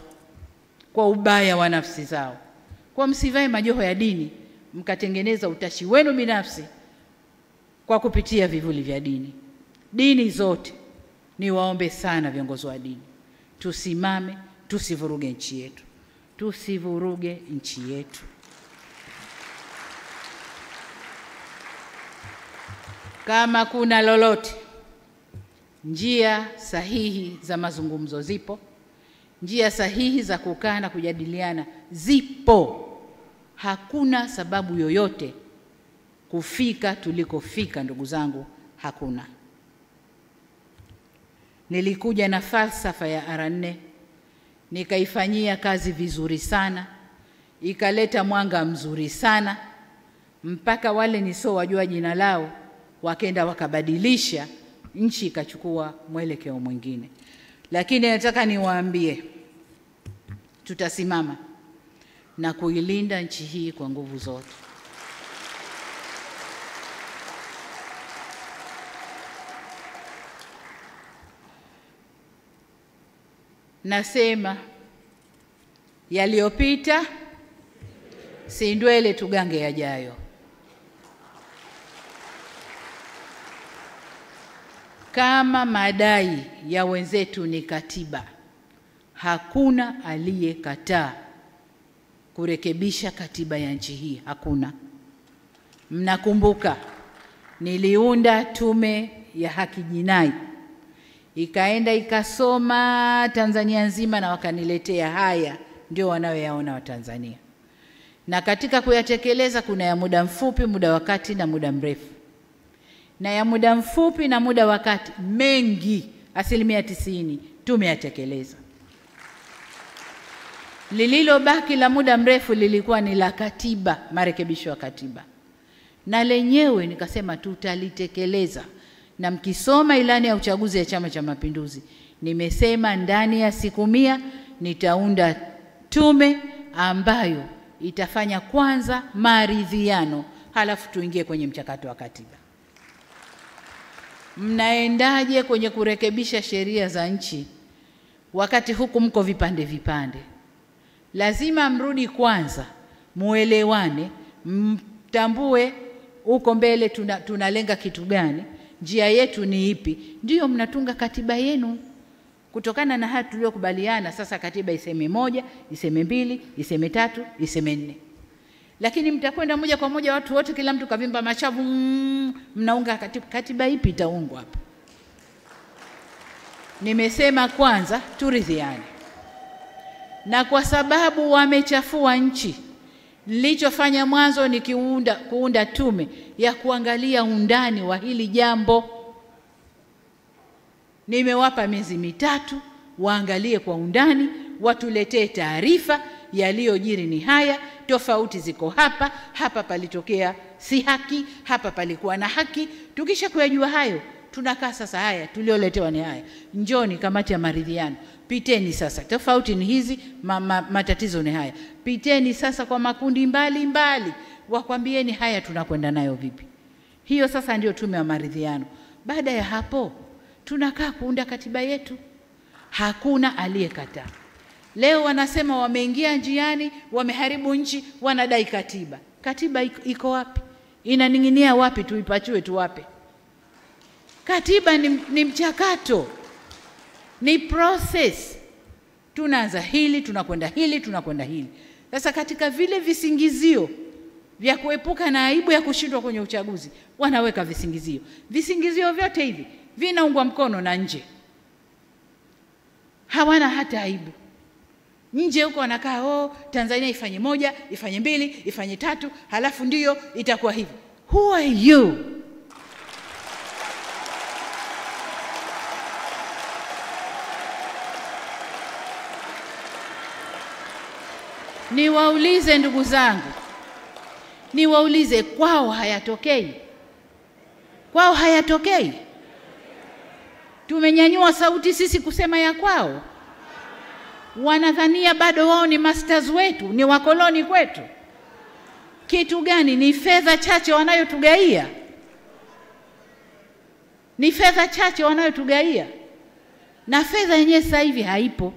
kwa ubaya wa nafsi zao. Kwa msivae majoho ya dini mkatengeneza utashi wenu binafsi kwa kupitia vivuli vya dini. Dini zote, niwaombe sana viongozi wa dini, tusimame, tusivuruge nchi yetu. Tusivuruge nchi yetu. Kama kuna lolote, njia sahihi za mazungumzo zipo. Njia sahihi za kukaa na kujadiliana zipo. Hakuna sababu yoyote kufika tulikofika, ndugu zangu, hakuna. Nilikuja na falsafa ya R4, nikaifanyia kazi vizuri sana, ikaleta mwanga mzuri sana, mpaka wale nisowajua jina lao wakenda wakabadilisha, nchi ikachukua mwelekeo mwingine. Lakini nataka niwaambie, tutasimama na kuilinda nchi hii kwa nguvu zote. Nasema yaliyopita si ndwele, tugange yajayo. Kama madai ya wenzetu ni katiba, hakuna aliyekataa kurekebisha katiba ya nchi hii. Hakuna. Mnakumbuka niliunda tume ya haki jinai, ikaenda ikasoma Tanzania nzima na wakaniletea haya ndio wanayoyaona wa Tanzania. Na katika kuyatekeleza kuna ya muda mfupi, muda wakati na muda mrefu. Na ya muda mfupi na muda wakati mengi, 90% tumeyatekeleza. Lililobaki la muda mrefu lilikuwa ni la katiba, marekebisho ya katiba. Na lenyewe nikasema tutalitekeleza. Na mkisoma ilani ya uchaguzi ya Chama cha Mapinduzi, nimesema ndani ya siku 100 nitaunda tume ambayo itafanya kwanza maridhiano, halafu tuingie kwenye mchakato wa katiba. Mnaendaje kwenye kurekebisha sheria za nchi wakati huku mko vipande vipande? Lazima mrudi kwanza, muelewane, mtambue uko mbele tunalenga kitu gani, njia yetu ni ipi, ndio mnatunga katiba yenu. Kutokana na haya tuliyokubaliana, sasa katiba iseme 1, iseme 2, iseme 3, iseme 4. Lakini mtakwenda moja kwa moja watu wote, kila mtu kavimba mashavu, mnaunga katiba ipi itaungwa hapa? Nimesema kwanza turidhiane. Na kwa sababu wamechafua nchi, nilichofanya mwanzo ni kuunda tume ya kuangalia undani wa hili jambo. Nimewapa miezi 3 waangalie kwa undani, watuletee taarifa yaliyojiri ni haya, tofauti ziko hapa, hapa palitokea si haki, hapa palikuwa na haki. Tukisha kuyajua hayo, tunakaa sasa, haya tulioletewa ni haya, njoni kamati ya maridhiano, piteni sasa, tofauti ni hizi, matatizo ni haya, piteni sasa kwa makundi mbali, wakwambieni haya tunakwenda nayo vipi. Hiyo sasa ndio tume ya maridhiano. Baada ya hapo tunakaa kuunda katiba yetu. Hakuna aliyekataa. Leo wanasema wameingia njiani, wameharibu nchi, wanadai katiba. Katiba iko wapi? Inaning'inia wapi? Tuipachue tu wapi? Katiba ni mchakato, ni process. Tunaanza hili, tunakwenda hili, tunakwenda hili. Sasa katika vile visingizio vya kuepuka na aibu ya kushindwa kwenye uchaguzi, wanaweka visingizio. Visingizio vyote hivi vinaungwa mkono na nje. Hawana hata aibu. Nje huko wanakaa, Tanzania ifanye 1, ifanye 2, ifanye 3, halafu ndiyo itakuwa hivi. Who are you? Niwaulize ndugu zangu, niwaulize, kwao hayatokei? Kwao hayatokei? Tumenyanyua sauti sisi kusema ya kwao? Wanadhania bado wao ni masters wetu, ni wakoloni kwetu. Kitu gani? Ni fedha chache wanayotugaia. Ni fedha chache wanayotugaia. Na fedha yenyewe sasa hivi haipo.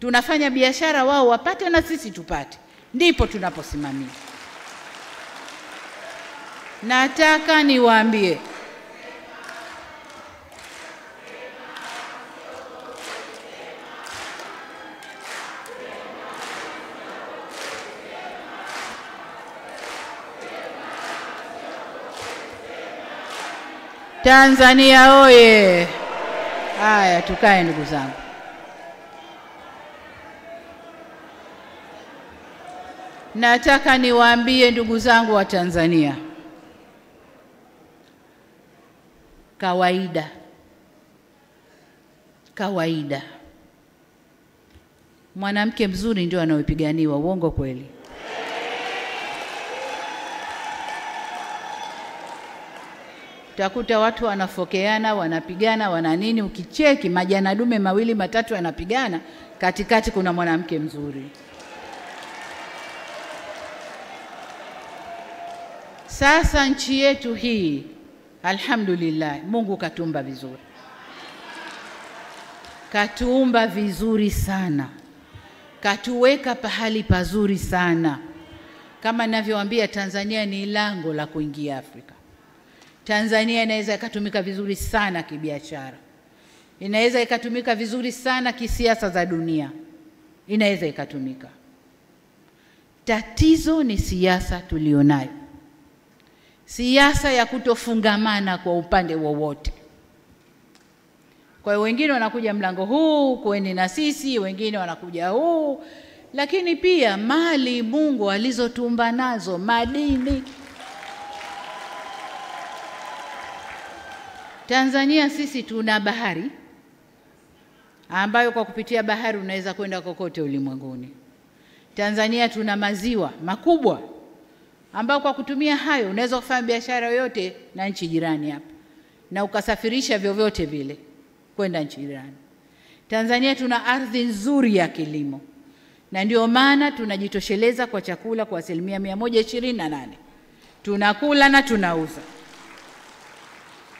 Tunafanya biashara, wao wapate na sisi tupate. Ndipo tunaposimamia. Nataka niwaambie, Tanzania oye! Haya, tukae ndugu zangu. Nataka niwaambie ndugu zangu wa Tanzania, kawaida mwanamke mzuri ndio anayepiganiwa. Uongo kweli? Utakuta watu wanafokeana, wanapigana, wana nini, ukicheki majana dume 2 matatu yanapigana, katikati kuna mwanamke mzuri. Sasa nchi yetu hii, alhamdulillah, Mungu katuumba vizuri. Katuumba vizuri sana. Katuweka pahali pazuri sana. Kama ninavyowaambia, Tanzania ni lango la kuingia Afrika. Tanzania inaweza ikatumika vizuri sana kibiashara. Inaweza ikatumika vizuri sana kisiasa za dunia. Inaweza ikatumika. Tatizo ni siasa tulionayo. Siasa ya kutofungamana kwa upande wowote. Kwa hiyo wengine wanakuja mlango huu, kweni na sisi, wengine wanakuja huu. Lakini pia mali Mungu alizotumba nazo, madini. Tanzania sisi tuna bahari, ambayo kwa kupitia bahari unaweza kwenda kokote ulimwenguni. Tanzania tuna maziwa makubwa, ambao kwa kutumia hayo unaweza kufanya biashara yoyote na nchi jirani hapa, na ukasafirisha vyovyote vile kwenda nchi jirani. Tanzania tuna ardhi nzuri ya kilimo, na ndio maana tunajitosheleza kwa chakula kwa 128%. Tunakula na tunauza.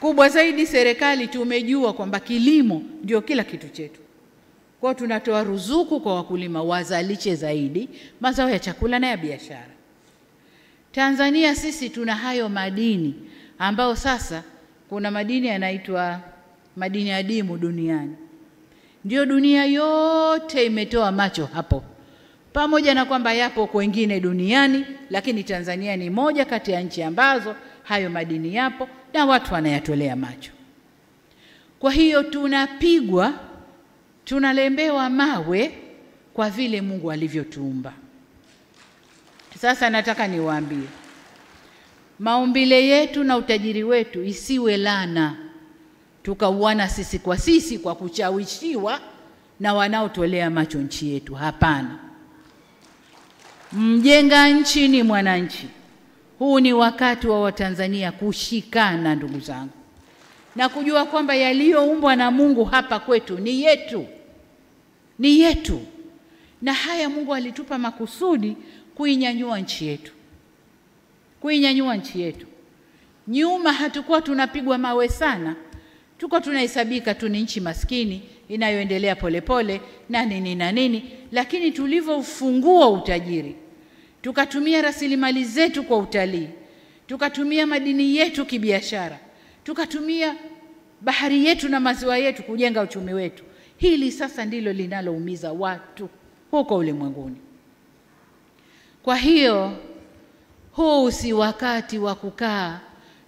Kubwa zaidi, serikali tumejua kwamba kilimo ndio kila kitu chetu. Kwa tunatoa ruzuku kwa wakulima wazalishe zaidi mazao ya chakula na ya biashara. Tanzania sisi tuna hayo madini, ambao sasa kuna madini yanaitwa madini adimu duniani. Ndio dunia yote imetoa macho hapo. Pamoja na kwamba yapo kwengine duniani, lakini Tanzania ni moja kati ya nchi ambazo hayo madini yapo na watu wanayatolea macho. Kwa hiyo tunapigwa, tunalembewa mawe kwa vile Mungu alivyotuumba. Sasa nataka niwaambie, maumbile yetu na utajiri wetu isiwe lana, tukauana sisi kwa kuchawishiwa na wanaotolea macho nchi yetu. Hapana. Mjenga nchi ni mwananchi. Huu ni wakati wa Watanzania kushikana ndugu zangu, na kujua kwamba yaliyoumbwa na Mungu hapa kwetu ni yetu. Ni yetu. Na haya Mungu alitupa makusudi kuinyanyua nchi yetu. Kuinyanyua nchi yetu. Nyuma hatukuwa tunapigwa mawe sana. Tuko tunahesabika tu ni nchi maskini inayoendelea polepole na nini, lakini tulivyofungua utajiri, tukatumia rasilimali zetu kwa utalii, tukatumia madini yetu kibiashara, tukatumia bahari yetu na maziwa yetu kujenga uchumi wetu. Hili sasa ndilo linaloumiza watu huko ulimwenguni. Kwa hiyo huu si wakati wa kukaa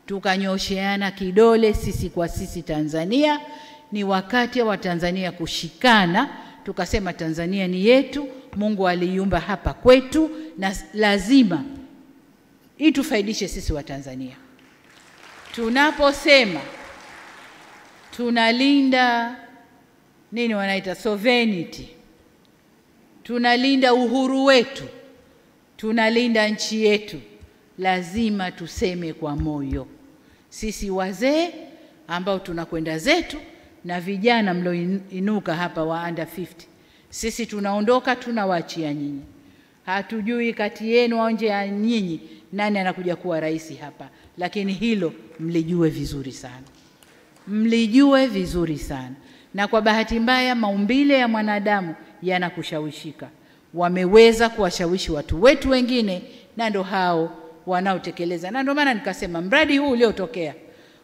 tukanyosheana kidole sisi kwa sisi Tanzania. Ni wakati wa Tanzania kushikana, tukasema Tanzania ni yetu, Mungu aliiumba hapa kwetu na lazima itufaidishe sisi wa Tanzania. Tunaposema tunalinda nini wanaita sovereignty, tunalinda uhuru wetu, tunalinda nchi yetu, lazima tuseme kwa moyo. Sisi wazee ambao tunakwenda zetu na vijana mlioinuka hapa wa under 50, sisi tunaondoka, tunawaachia nyinyi. Hatujui kati yenu au nje ya nyinyi nani anakuja kuwa rais hapa, lakini hilo mlijue vizuri sana. Mlijue vizuri sana. Na kwa bahati mbaya maumbile ya mwanadamu yanakushawishika. Wameweza kuwashawishi watu wetu wengine, na ndo hao wanaotekeleza. Na ndio maana nikasema mradi huu uliotokea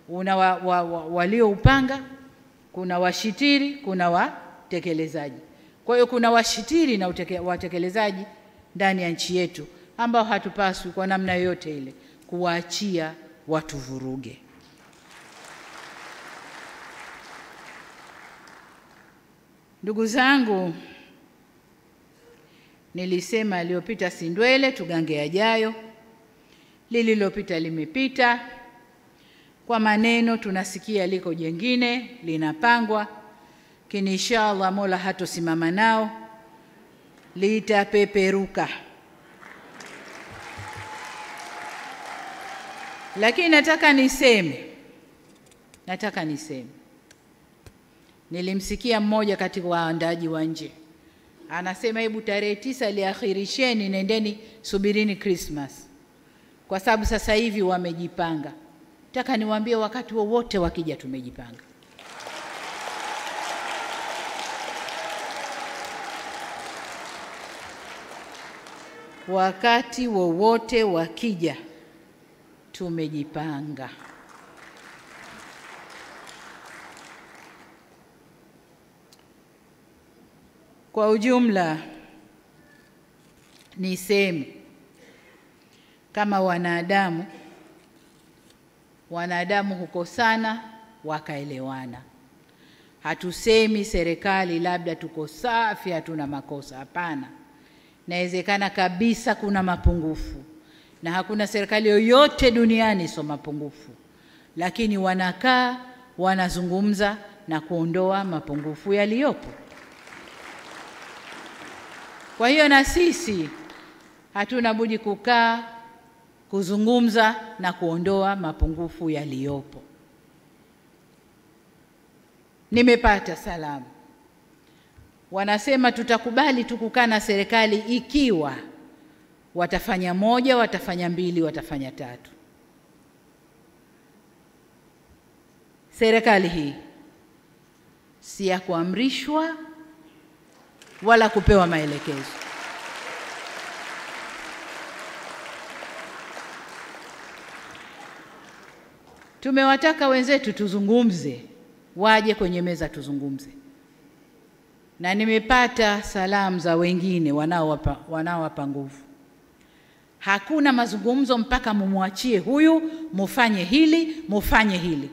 una walioupanga, kuna washitiri, kuna watekelezaji. Kwa hiyo kuna washitiri na watekelezaji ndani ya nchi yetu ambao hatupaswi kwa namna yoyote ile kuwaachia watu vuruge. Ndugu zangu, nilisema aliyopita si ndwele, tugange yajayo. Lililopita limepita. Kwa maneno tunasikia liko jengine linapangwa, kini inshallah Mola hatosimama nao, litapeperuka. Lakini nataka niseme, nilimsikia mmoja katika waandaji wa nje anasema hebu tarehe 9 liakhirisheni, nendeni subirini Christmas, kwa sababu sasa hivi wamejipanga. Nataka niwaambie wakati wowote wakija tumejipanga. Wakati wowote wakija tumejipanga. Kwa ujumla niseme kama wanadamu hukosana wakaelewana. Hatusemi serikali labda tuko safi hatuna makosa, hapana. Inawezekana kabisa kuna mapungufu, na hakuna serikali yoyote duniani sio mapungufu, lakini wanakaa wanazungumza na kuondoa mapungufu yaliyopo. Kwa hiyo na sisi hatuna budi kukaa kuzungumza na kuondoa mapungufu yaliyopo. Nimepata salamu wanasema tutakubali tukukaa na serikali ikiwa watafanya 1, watafanya 2, watafanya 3. Serikali hii si ya kuamrishwa wala kupewa maelekezo. Tumewataka wenzetu tuzungumze, waje kwenye meza tuzungumze. Na nimepata salamu za wengine wanaowapa nguvu. Hakuna mazungumzo mpaka mumwachie huyu, mufanye hili, mufanye hili.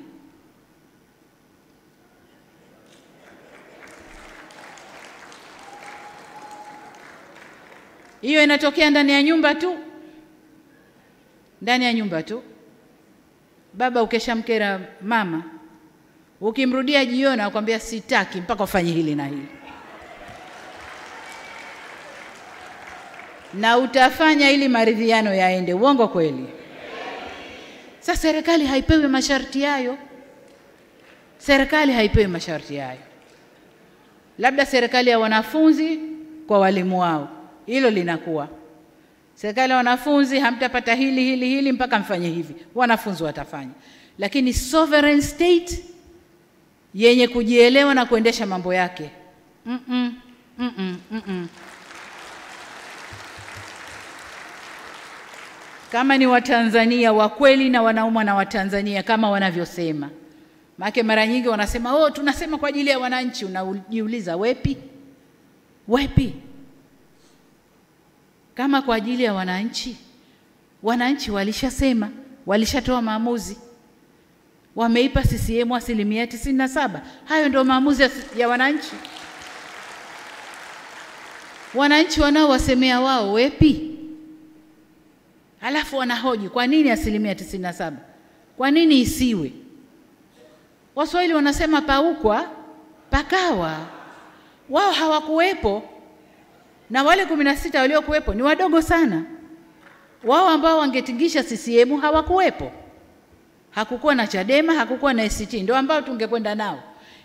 Hiyo inatokea ndani ya nyumba tu. Ndani ya nyumba tu. Baba ukeshamkera mama, ukimrudia jioni akwambia sitaki mpaka ufanye hili na hili. Na utafanya ili maridhiano yaende. Uongo kweli? Sasa serikali haipewi masharti hayo. Serikali haipewi masharti hayo. Labda serikali ya wanafunzi kwa walimu wao, hilo linakuwa. Serikali ya wanafunzi hamtapata hili mpaka mfanye hivi. Wanafunzi watafanya. Lakini sovereign state yenye kujielewa na kuendesha mambo yake. Kama ni Watanzania wa kweli na wanaumwa na Watanzania kama wanavyosema. Maana mara nyingi wanasema tunasema kwa ajili ya wananchi, unajiuliza wepi? kama kwa ajili ya wananchi. Wananchi walishasema, walishatoa maamuzi. Wameipa CCM 97%. Hayo ndio maamuzi ya wananchi. Wananchi wanaowasemea wao wepi? Halafu wanahoji kwa nini 97%? Kwa nini isiwe? Waswahili wanasema paukwa pakawa. Wao hawakuwepo, na wale 16 waliokuwepo ni wadogo sana. Wao ambao wangetingisha CCM hawakuwepo. Hakukuwa na Chadema, hakukuwa na ACT, ndio ambao tungekwenda nao.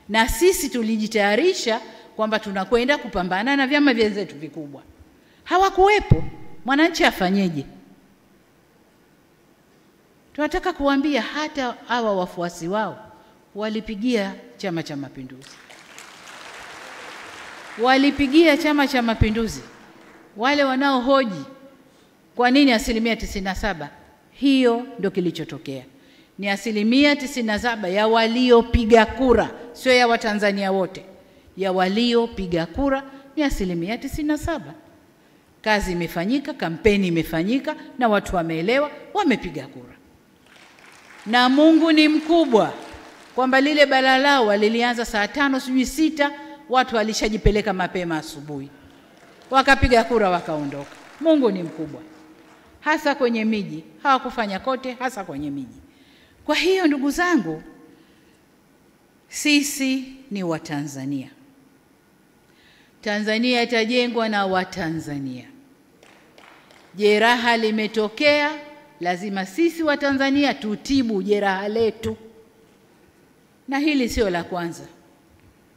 Na sisi tulijitayarisha kwamba tunakwenda kupambana na vyama vyenzetu vikubwa. Hawakuwepo. Mwananchi afanyeje? Tunataka kuambia hata hawa wafuasi wao walipigia Chama cha Mapinduzi. Walipigia Chama cha Mapinduzi. Wale wanaohoji kwa nini 97%? Hiyo ndio kilichotokea. Ni 97% ya waliopiga kura, sio ya Watanzania wote. Ya waliopiga kura ni 97%. Kazi imefanyika, kampeni imefanyika, na watu wameelewa, wamepiga kura. Na Mungu ni mkubwa, kwamba lile balaa lao walilianza saa 5 sijui 6, watu walishajipeleka mapema asubuhi, wakapiga kura wakaondoka. Mungu ni mkubwa, hasa kwenye miji. Hawakufanya kote, hasa kwenye miji. Kwa hiyo ndugu zangu, sisi ni Watanzania. Tanzania itajengwa na Watanzania. Jeraha limetokea, lazima sisi Watanzania tutibu jeraha letu. Na hili sio la kwanza.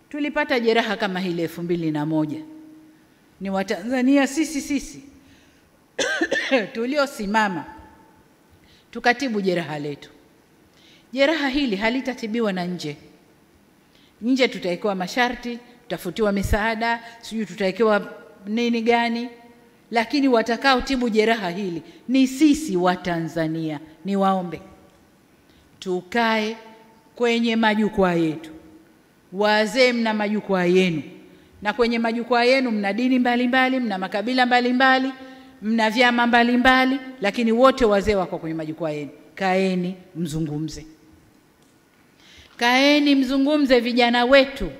Tulipata jeraha kama hili 2001. Ni Watanzania sisi tuliosimama tukatibu jeraha letu. Jeraha hili halitatibiwa na nje. Nje tutawekewa masharti, tutafutiwa misaada, sijui tutawekewa nini gani, lakini watakao tibu jeraha hili ni sisi Watanzania. Niwaombe tukae kwenye majukwaa yetu. Wazee mna majukwaa yenu, na kwenye majukwaa yenu mna dini mbalimbali, mna makabila mbalimbali, mna vyama mbalimbali, lakini wote wazee wako kwenye majukwaa yenu. Kaeni mzungumze. Kaeni mzungumze, vijana wetu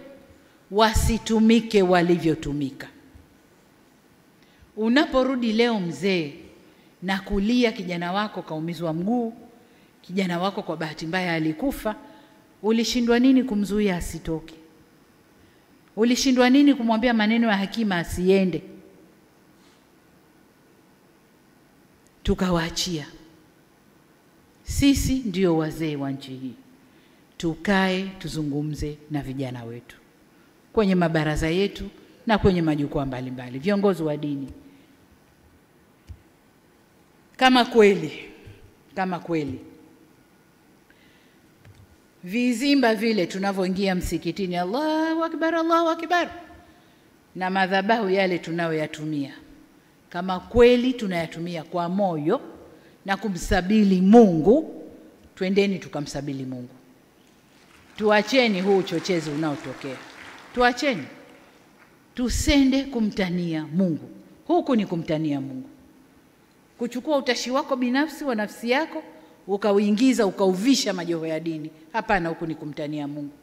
wasitumike walivyotumika. Unaporudi leo mzee na kulia kijana wako kaumizwa mguu, kijana wako kwa bahati mbaya alikufa, ulishindwa nini kumzuia asitoke? Ulishindwa nini kumwambia maneno ya hakima asiende? Tukawaachia. Sisi ndio wazee wa nchi hii. Tukae tuzungumze na vijana wetu kwenye mabaraza yetu na kwenye majukwaa mbalimbali. Viongozi wa dini, kama kweli vizimba vile tunavyoingia msikitini, Allahu Akbar, Allahu Akbar, na madhabahu yale tunayoyatumia, kama kweli tunayatumia kwa moyo na kumsabili Mungu, twendeni tukamsabili Mungu. Tuacheni huu uchochezi unaotokea. Tuacheni. Tusende kumtania Mungu. Huku ni kumtania Mungu. Kuchukua utashi wako binafsi wa nafsi yako ukauingiza ukauvisha majoho ya dini. Hapana, huku ni kumtania Mungu.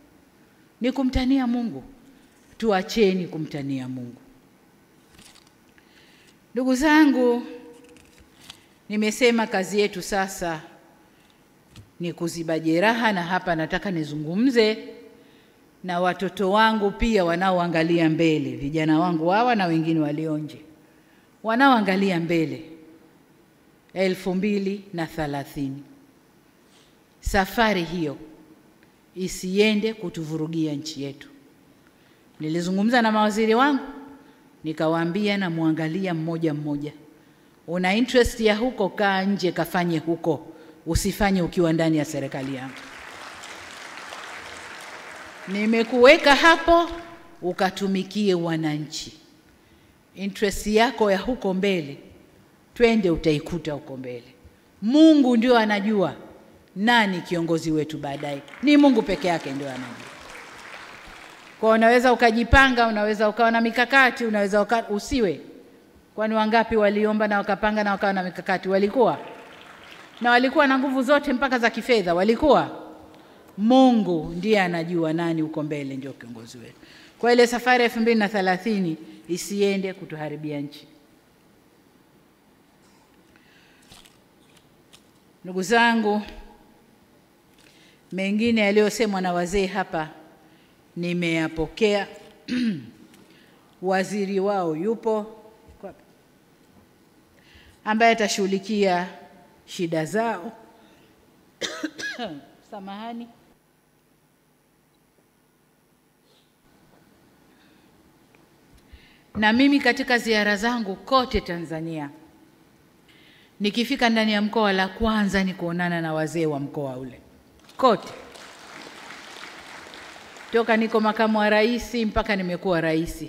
Ni kumtania Mungu. Tuacheni kumtania Mungu. Ndugu zangu, nimesema kazi yetu sasa ni kuziba jeraha, na hapa nataka nizungumze na watoto wangu pia wanaoangalia mbele, vijana wangu hawa na wengine walio nje wanaoangalia mbele. 2030 safari hiyo isiende kutuvurugia nchi yetu. Nilizungumza na mawaziri wangu nikawaambia, na muangalia mmoja mmoja, una interest ya huko, kaa nje kafanye huko, usifanye ukiwa ndani ya serikali yangu. Nimekuweka hapo ukatumikie wananchi. Interest yako ya huko mbele, twende utaikuta huko mbele. Mungu ndio anajua nani kiongozi wetu baadaye. Ni Mungu peke yake ndio anajua. Kwa unaweza ukajipanga, unaweza ukawa na mikakati, unaweza usiwe. Kwani wangapi waliomba na wakapanga na wakawa na mikakati? Walikuwa na walikuwa na nguvu zote mpaka za kifedha, walikuwa. Mungu ndiye anajua nani uko mbele ndio kiongozi wetu. Kwa ile safari ya 2030 isiende kutuharibia nchi. Ndugu zangu, mengine yaliyosemwa na wazee hapa nimeyapokea. Waziri wao yupo ambaye atashughulikia shida zao. Samahani. Na mimi katika ziara zangu kote Tanzania, nikifika ndani ya mkoa, la kwanza ni kuonana na wazee wa mkoa ule kote. Toka niko makamu wa rais mpaka nimekuwa rais,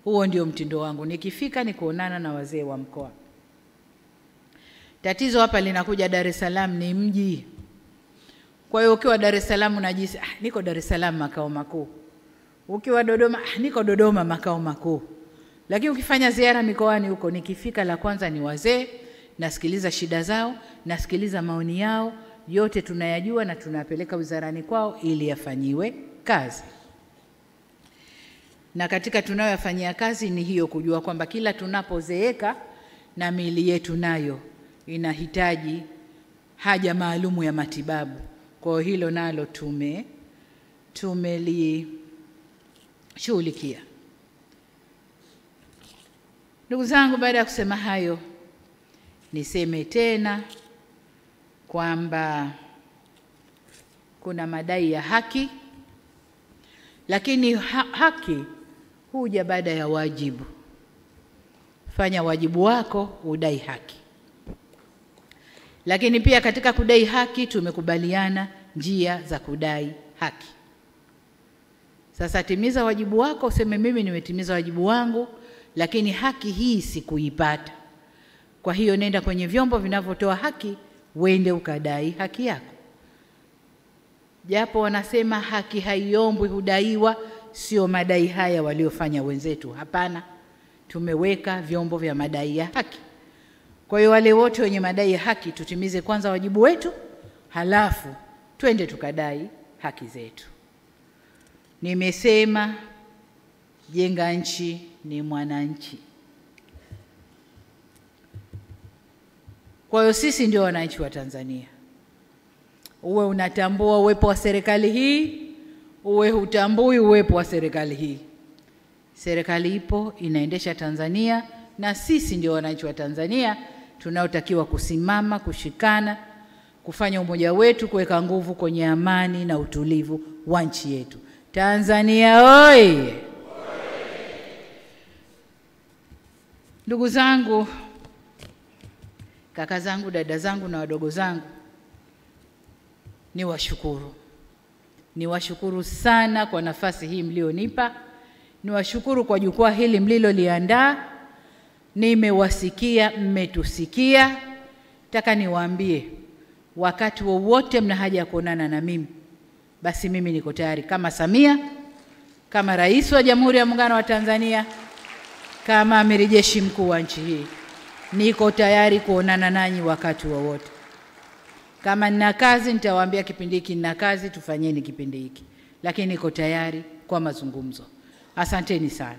huo ndio mtindo wangu. Nikifika ni kuonana na wazee wa mkoa. Tatizo hapa linakuja, Dar es Salaam ni mji. Kwa hiyo ukiwa Dar es Salaam unajisi niko Dar es Salaam makao makuu. Ukiwa Dodoma niko Dodoma makao makuu. Lakini ukifanya ziara mikoani huko, nikifika la kwanza ni wazee, nasikiliza shida zao, nasikiliza maoni yao, yote tunayajua na tunapeleka wizarani kwao ili yafanyiwe kazi. Na katika tunayoyafanyia kazi ni hiyo, kujua kwamba kila tunapozeeka na miili yetu nayo inahitaji haja maalumu ya matibabu. Kwa hilo nalo tumelishughulikia. Ndugu zangu, baada ya kusema hayo, niseme tena kwamba kuna madai ya haki, lakini haki huja baada ya wajibu. Fanya wajibu wako, udai haki. Lakini pia katika kudai haki tumekubaliana njia za kudai haki. Sasa timiza wajibu wako, useme mimi nimetimiza wajibu wangu, lakini haki hii sikuipata. Kwa hiyo nenda kwenye vyombo vinavyotoa haki, uende ukadai haki yako. Japo wanasema haki haiombwi, hudaiwa, sio madai haya waliofanya wenzetu. Hapana, tumeweka vyombo vya madai ya haki. Kwa hiyo wale wote wenye madai ya haki, tutimize kwanza wajibu wetu, halafu twende tukadai haki zetu. Nimesema jenga nchi ni mwananchi. Kwa hiyo sisi ndio wananchi wa Tanzania. Uwe unatambua uwepo wa serikali hii, uwe hutambui uwepo wa serikali hii, serikali ipo, inaendesha Tanzania, na sisi ndio wananchi wa Tanzania tunaotakiwa kusimama, kushikana, kufanya umoja wetu, kuweka nguvu kwenye amani na utulivu wa nchi yetu. Tanzania oi! Ndugu zangu, kaka zangu, dada zangu na wadogo zangu, niwashukuru sana kwa nafasi hii mlionipa. Niwashukuru kwa jukwaa hili mliloliandaa. Nimewasikia, mmetusikia. Nataka niwaambie, wakati wowote mna haja ya kuonana na mimi, basi mimi niko tayari, kama Samia, kama Rais wa Jamhuri ya Muungano wa Tanzania, kama Amiri Jeshi Mkuu wa nchi hii. Niko tayari kuonana nanyi wakati wowote. Kama nina kazi nitawaambia kipindi hiki nina kazi, tufanyeni kipindi hiki. Lakini niko tayari kwa mazungumzo. Asanteni sana.